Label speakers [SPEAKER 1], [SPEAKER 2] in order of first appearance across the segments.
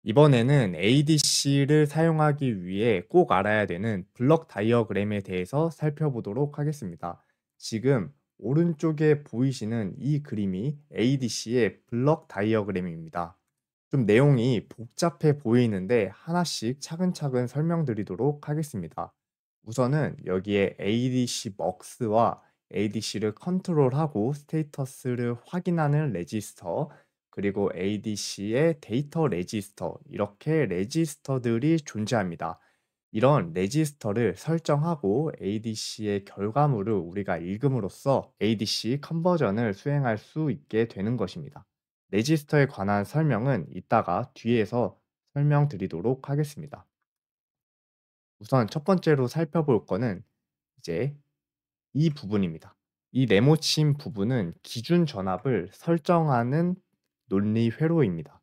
[SPEAKER 1] 이번에는 ADC를 사용하기 위해 꼭 알아야 되는 블록 다이어그램에 대해서 살펴보도록 하겠습니다. 지금 오른쪽에 보이시는 이 그림이 ADC의 블록 다이어그램입니다. 좀 내용이 복잡해 보이는데 하나씩 차근차근 설명드리도록 하겠습니다. 우선은 여기에 ADC 먹스와 ADC를 컨트롤하고 스테이터스를 확인하는 레지스터, 그리고 ADC의 데이터 레지스터, 이렇게 레지스터들이 존재합니다. 이런 레지스터를 설정하고 ADC의 결과물을 우리가 읽음으로써 ADC 컨버전을 수행할 수 있게 되는 것입니다. 레지스터에 관한 설명은 이따가 뒤에서 설명드리도록 하겠습니다. 우선 첫 번째로 살펴볼 거는 이제 이 부분입니다. 이 네모친 부분은 기준 전압을 설정하는 논리 회로입니다.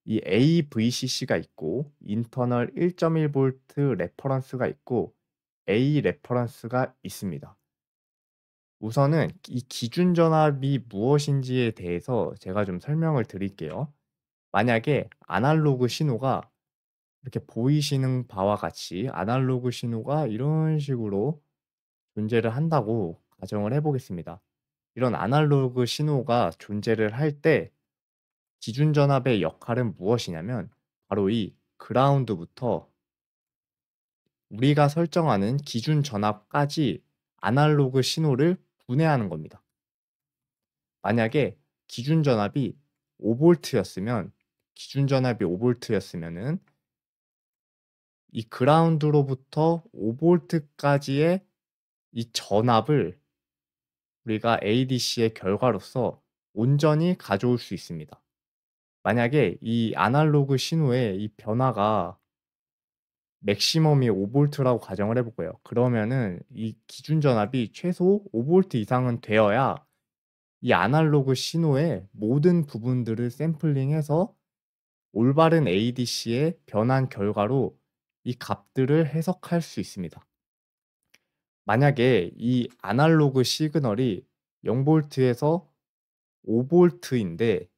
[SPEAKER 1] 이 AVCC가 있고 인터널 1.1V 레퍼런스가 있고 A 레퍼런스가 있습니다. 우선은 이 기준 전압이 무엇인지에 대해서 제가 좀 설명을 드릴게요. 만약에 아날로그 신호가 이렇게 보이시는 바와 같이 아날로그 신호가 이런 식으로 존재를 한다고 가정을 해 보겠습니다. 이런 아날로그 신호가 존재를 할 때 기준 전압의 역할은 무엇이냐면 바로 이 그라운드부터 우리가 설정하는 기준 전압까지 아날로그 신호를 분해하는 겁니다. 만약에 기준 전압이 5볼트였으면 기준 전압이 5볼트였으면은 이 그라운드로부터 5볼트까지의 이 전압을 우리가 ADC의 결과로서 온전히 가져올 수 있습니다. 만약에 이 아날로그 신호의 이 변화가 맥시멈이 5볼트라고 가정을 해 볼게요. 그러면은 이 기준 전압이 최소 5볼트 이상은 되어야 이 아날로그 신호의 모든 부분들을 샘플링해서 올바른 ADC의 변환 결과로 이 값들을 해석할 수 있습니다. 만약에 이 아날로그 시그널이 0볼트에서 5볼트인데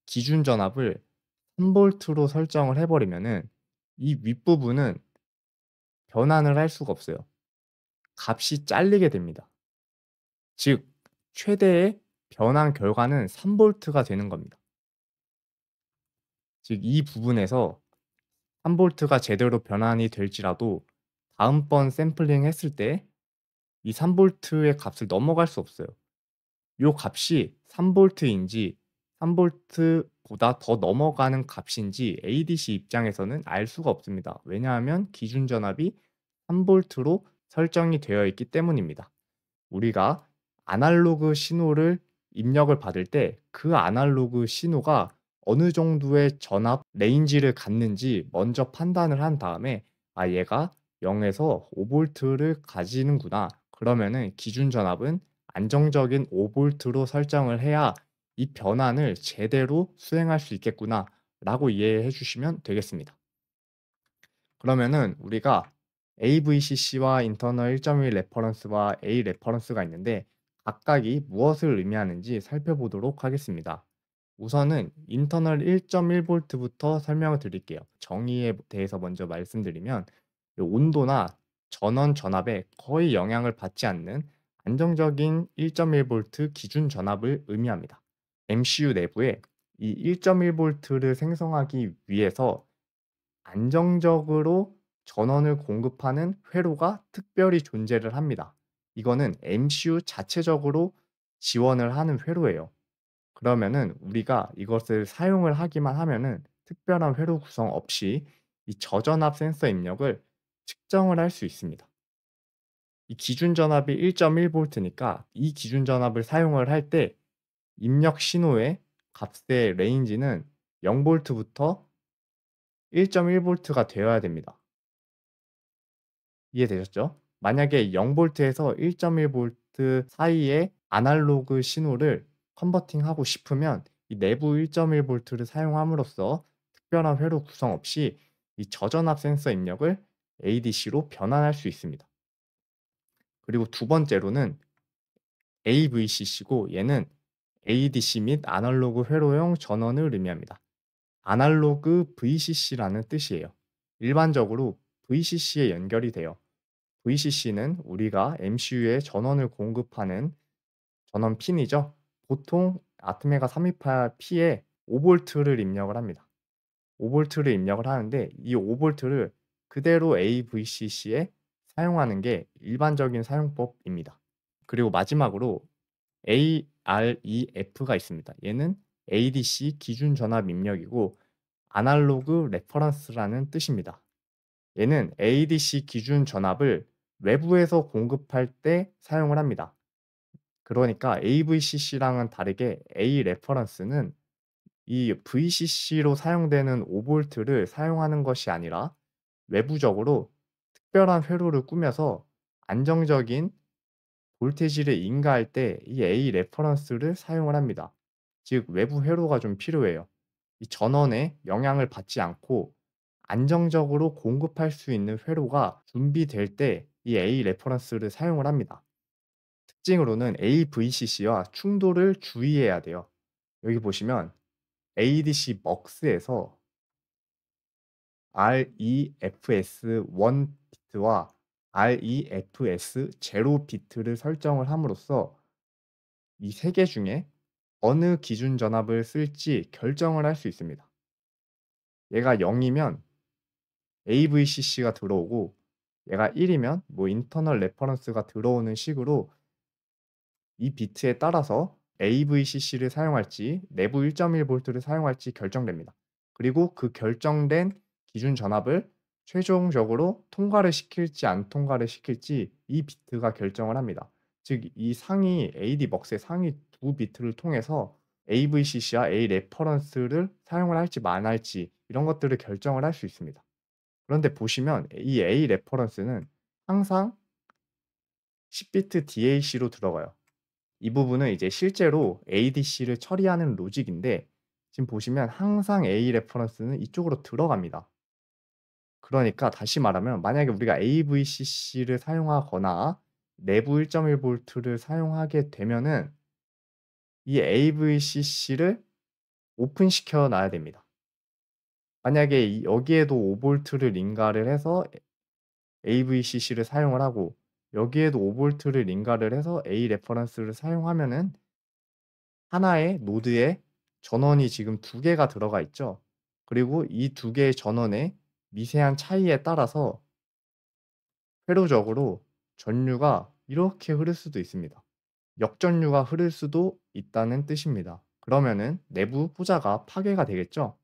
[SPEAKER 1] 기준 전압을 3볼트로 설정을 해 버리면은 이 윗부분은 변환을 할 수가 없어요. 값이 잘리게 됩니다. 즉 최대의 변환 결과는 3볼트가 되는 겁니다. 즉 이 부분에서 3볼트가 제대로 변환이 될지라도 다음번 샘플링 했을 때 이 3볼트의 값을 넘어갈 수 없어요. 요 값이 3볼트인지 3볼트보다 더 넘어가는 값인지 ADC 입장에서는 알 수가 없습니다. 왜냐하면 기준 전압이 3볼트로 설정이 되어 있기 때문입니다. 우리가 아날로그 신호를 입력을 받을 때 그 아날로그 신호가 어느 정도의 전압 레인지를 갖는지 먼저 판단을 한 다음에 '아 얘가 0 에서 5볼트를 가지는구나.' 그러면은 '기준 전압은 안정적인 5볼트로 설정을 해야 이 변환을 제대로 수행할 수 있겠구나.'라고 이해해 주시면 되겠습니다. 그러면은 우리가 AVCC와 인터널 1.1 레퍼런스와 A 레퍼런스가 있는데 각각이 무엇을 의미하는지 살펴보도록 하겠습니다. 우선은 인터널 1.1V부터 설명을 드릴게요. 정의에 대해서 먼저 말씀드리면 이 온도나 전원 전압에 거의 영향을 받지 않는 안정적인 1.1V 기준 전압을 의미합니다. MCU 내부에 이 1.1V를 생성하기 위해서 안정적으로 전원을 공급하는 회로가 특별히 존재를 합니다. 이거는 MCU 자체적으로 지원을 하는 회로예요. 그러면은 우리가 이것을 사용을 하기만 하면은 특별한 회로 구성 없이 이 저전압 센서 입력을 측정을 할 수 있습니다. 이 기준 전압이 1.1V니까 이 기준 전압을 사용을 할 때 입력 신호의 값의 레인지는 0V부터 1.1V가 되어야 됩니다. 이해되셨죠? 만약에 0볼트에서 1.1볼트 사이의 아날로그 신호를 컨버팅하고 싶으면 이 내부 1.1볼트를 사용함으로써 특별한 회로 구성 없이 이 저전압 센서 입력을 ADC로 변환할 수 있습니다. 그리고 두 번째로는 AVCC고 얘는 ADC 및 아날로그 회로용 전원을 의미합니다. 아날로그 VCC라는 뜻이에요. 일반적으로 VCC에 연결이 돼요. VCC는 우리가 MCU에 전원을 공급하는 전원 핀이죠. 보통 아트메가 328P에 5V를 입력을 합니다. 5V를 입력을 하는데 이 5V를 그대로 AVCC에 사용하는 게 일반적인 사용법입니다. 그리고 마지막으로 AREF가 있습니다. 얘는 ADC 기준 전압 입력이고 아날로그 레퍼런스라는 뜻입니다. 얘는 ADC 기준 전압을 외부에서 공급할 때 사용을 합니다. 그러니까 AVCC랑은 다르게 A 레퍼런스는 이 VCC로 사용되는 5V를 사용하는 것이 아니라 외부적으로 특별한 회로를 꾸며서 안정적인 볼테지를 인가할 때 이 A 레퍼런스를 사용을 합니다. 즉 외부 회로가 좀 필요해요. 이 전원에 영향을 받지 않고 안정적으로 공급할 수 있는 회로가 준비될 때 이 A 레퍼런스를 사용을 합니다. 특징으로는 AVCC와 충돌을 주의해야 돼요. 여기 보시면 ADC MUX에서 REFS1 비트와 REFS0 비트를 설정을 함으로써 이 세 개 중에 어느 기준 전압을 쓸지 결정을 할 수 있습니다. 얘가 0 이면 AVCC가 들어오고 얘가 1 이면 뭐 인터널 레퍼런스가 들어오는 식으로 이 비트에 따라서 AVCC를 사용할지 내부 1.1 볼트를 사용할지 결정됩니다. 그리고 그 결정된 기준 전압을 최종적으로 통과를 시킬지 안 통과를 시킬지 이 비트가 결정을 합니다. 즉 이 상위 AD MUX의 상위 두 비트를 통해서 AVCC와 A 레퍼런스를 사용을 할지 말할지 이런 것들을 결정을 할 수 있습니다. 그런데 보시면 이 A 레퍼런스는 항상 10 비트 DAC로 들어가요. 이 부분은 이제 실제로 ADC를 처리하는 로직인데 지금 보시면 항상 A 레퍼런스는 이쪽으로 들어갑니다. 그러니까 다시 말하면 만약에 우리가 AVCC를 사용하거나 내부 1.1 볼트를 사용하게 되면은 이 AVCC를 오픈시켜 놔야 됩니다. 만약에 여기에도 5 볼트를 인가를 해서 AVCC를 사용을 하고 여기에도 5 볼트를 인가를 해서 A 레퍼런스를 사용하면은 하나의 노드에 전원이 지금 2 개가 들어가 있죠. 그리고 이 2 개의 전원의 미세한 차이에 따라서 회로적으로 전류가 이렇게 흐를 수도 있습니다. 역전류가 흐를 수도 있다는 뜻입니다. 그러면은 내부 호자가 파괴가 되겠죠.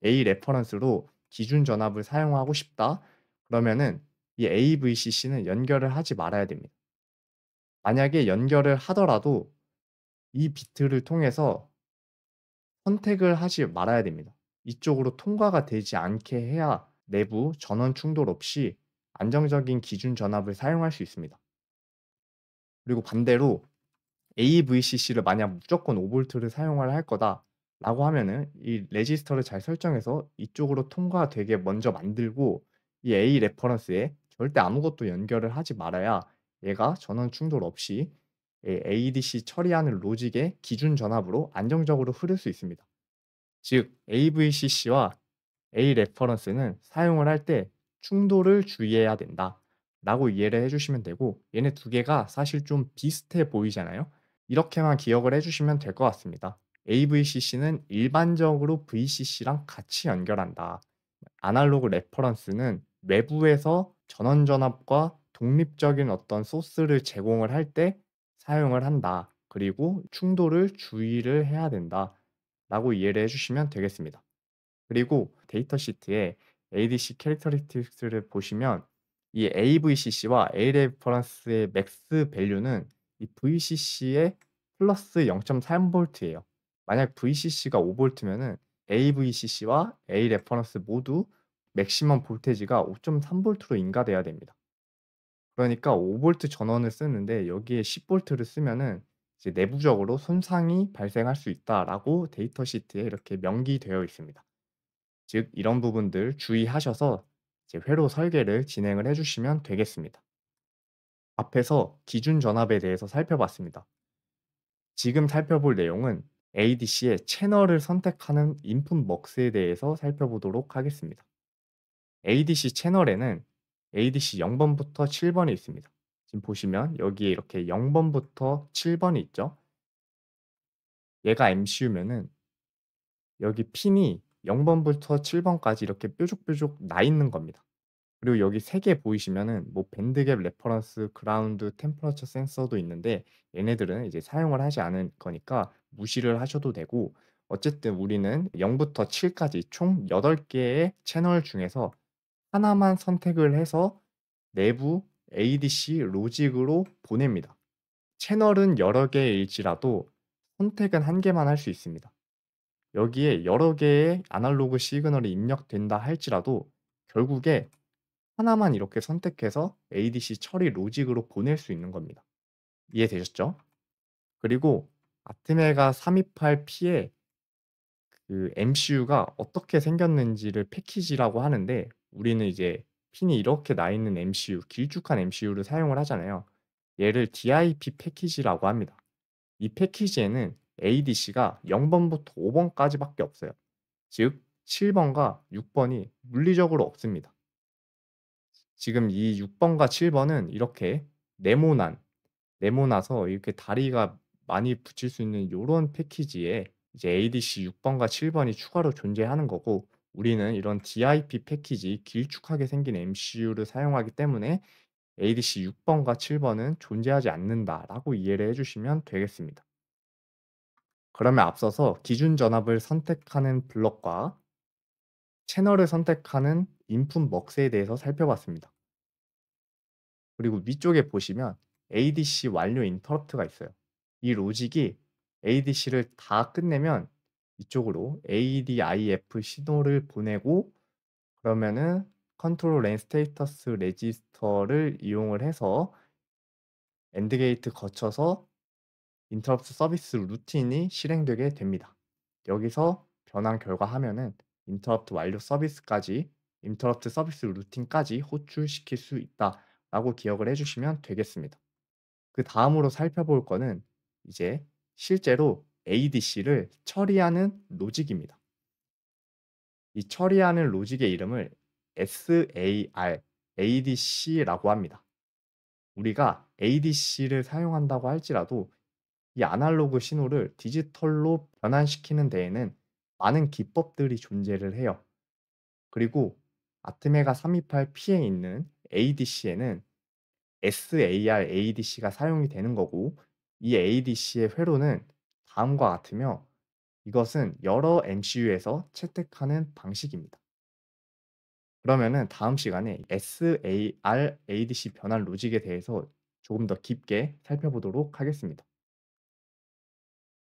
[SPEAKER 1] A 레퍼런스로 기준 전압을 사용하고 싶다. 그러면은 이 AVCC는 연결을 하지 말아야 됩니다. 만약에 연결을 하더라도 이 비트를 통해서 선택을 하지 말아야 됩니다. 이쪽으로 통과가 되지 않게 해야 내부 전원 충돌 없이 안정적인 기준 전압을 사용할 수 있습니다. 그리고 반대로 AVCC를 만약 무조건 5 볼트를 사용을 할 거다라고 하면은 이 레지스터를 잘 설정해서 이쪽으로 통과되게 먼저 만들고 이 A 레퍼런스에 절대 아무것도 연결을 하지 말아야 얘가 전원 충돌 없이 ADC 처리하는 로직의 기준 전압으로 안정적으로 흐를 수 있습니다. 즉 AVCC와 A 레퍼런스는 사용을 할 때 충돌을 주의해야 된다라고 이해를 해 주시면 되고 얘네 두 개가 사실 좀 비슷해 보이잖아요. 이렇게만 기억을 해 주시면 될 것 같습니다. AVCC는 일반적으로 VCC랑 같이 연결한다. 아날로그 레퍼런스는 외부에서 전원 전압과 독립적인 어떤 소스를 제공을 할 때 사용을 한다. 그리고 충돌을 주의를 해야 된다라고 이해를 해 주시면 되겠습니다. 그리고 데이터 시트에 ADC 캐릭터리스틱스를 보시면 이 AVCC와 A 레퍼런스의 맥스 밸류는 이 VCC의 플러스 0.3 볼트예요. 만약 VCC가 5 볼트면은 AVCC와 A 레퍼런스 모두 맥시멈 볼테지가 5.3 볼트로 인가돼야 됩니다. 그러니까 5 볼트 전원을 쓰는데 여기에 10 볼트를 쓰면은 이제 내부적으로 손상이 발생할 수 있다라고 데이터 시트에 이렇게 명기되어 있습니다. 즉 이런 부분들 주의하셔서 이제 회로 설계를 진행을 해 주시면 되겠습니다. 앞에서 기준 전압에 대해서 살펴봤습니다. 지금 살펴볼 내용은 ADC의 채널을 선택하는 인풋 먹스에 대해서 살펴보도록 하겠습니다. ADC 채널에는 ADC 0번부터 7번이 있습니다. 지금 보시면 여기에 이렇게 0번부터 7번이 있죠. 얘가 MCU면은 여기 핀이 0번부터 7번까지 이렇게 뾰족뾰족 나 있는 겁니다. 그리고 여기 3개 보이시면은 뭐 밴드갭 레퍼런스, 그라운드, 템퍼러처 센서도 있는데 얘네들은 이제 사용을 하지 않을 거니까 무시를 하셔도 되고, 어쨌든 우리는 0부터 7까지 총 8 개의 채널 중에서 하나만 선택을 해서 내부 ADC 로직으로 보냅니다. 채널은 여러 개일지라도 선택은 한 개만 할 수 있습니다. 여기에 여러 개의 아날로그 시그널이 입력된다 할지라도 결국에 하나만 이렇게 선택해서 ADC 처리 로직으로 보낼 수 있는 겁니다. 이해되셨죠? 그리고 아트메가 328P의 그 MCU가 어떻게 생겼는지를 패키지라고 하는데, 우리는 이제 핀이 이렇게 나 있는 MCU, 길쭉한 MCU를 사용을 하잖아요. 얘를 DIP 패키지라고 합니다. 이 패키지에는 ADC가 0번부터 5번까지밖에 없어요. 즉 7번과 6번이 물리적으로 없습니다. 지금 이 6번과 7번은 이렇게 네모난 네모나서 이렇게 다리가 많이 붙일 수 있는 요런 패키지에 이제 ADC 6번과 7번이 추가로 존재하는 거고, 우리는 이런 DIP 패키지, 길쭉하게 생긴 MCU를 사용하기 때문에 ADC 6번과 7번은 존재하지 않는다라고 이해를 해 주시면 되겠습니다. 그러면 앞서서 기준 전압을 선택하는 블럭과 채널을 선택하는 인풋 먹스에 대해서 살펴봤습니다. 그리고 위쪽에 보시면 ADC 완료 인터럽트가 있어요. 이 로직이 ADC를 다 끝내면 이쪽으로 ADIF 신호를 보내고, 그러면은 컨트롤 랜 스테이터스 레지스터를 이용을 해서 엔드 게이트 거쳐서 인터럽트 서비스 루틴이 실행되게 됩니다. 여기서 변환 결과 화면은 인터럽트 완료 서비스까지, 인터럽트 서비스 루틴까지 호출시킬 수 있다라고 기억을 해 주시면 되겠습니다. 그 다음으로 살펴볼 거는 이제 실제로 ADC를 처리하는 로직입니다. 이 처리하는 로직의 이름을 SAR, ADC라고 합니다. 우리가 ADC를 사용한다고 할지라도 이 아날로그 신호를 디지털로 변환시키는 데에는 많은 기법들이 존재를 해요. 그리고 아트메가 328P에 있는 ADC에는 SAR ADC가 사용이 되는 거고, 이 ADC의 회로는 다음과 같으며 이것은 여러 MCU에서 채택하는 방식입니다. 그러면은 다음 시간에 SAR ADC 변환 로직에 대해서 조금 더 깊게 살펴보도록 하겠습니다.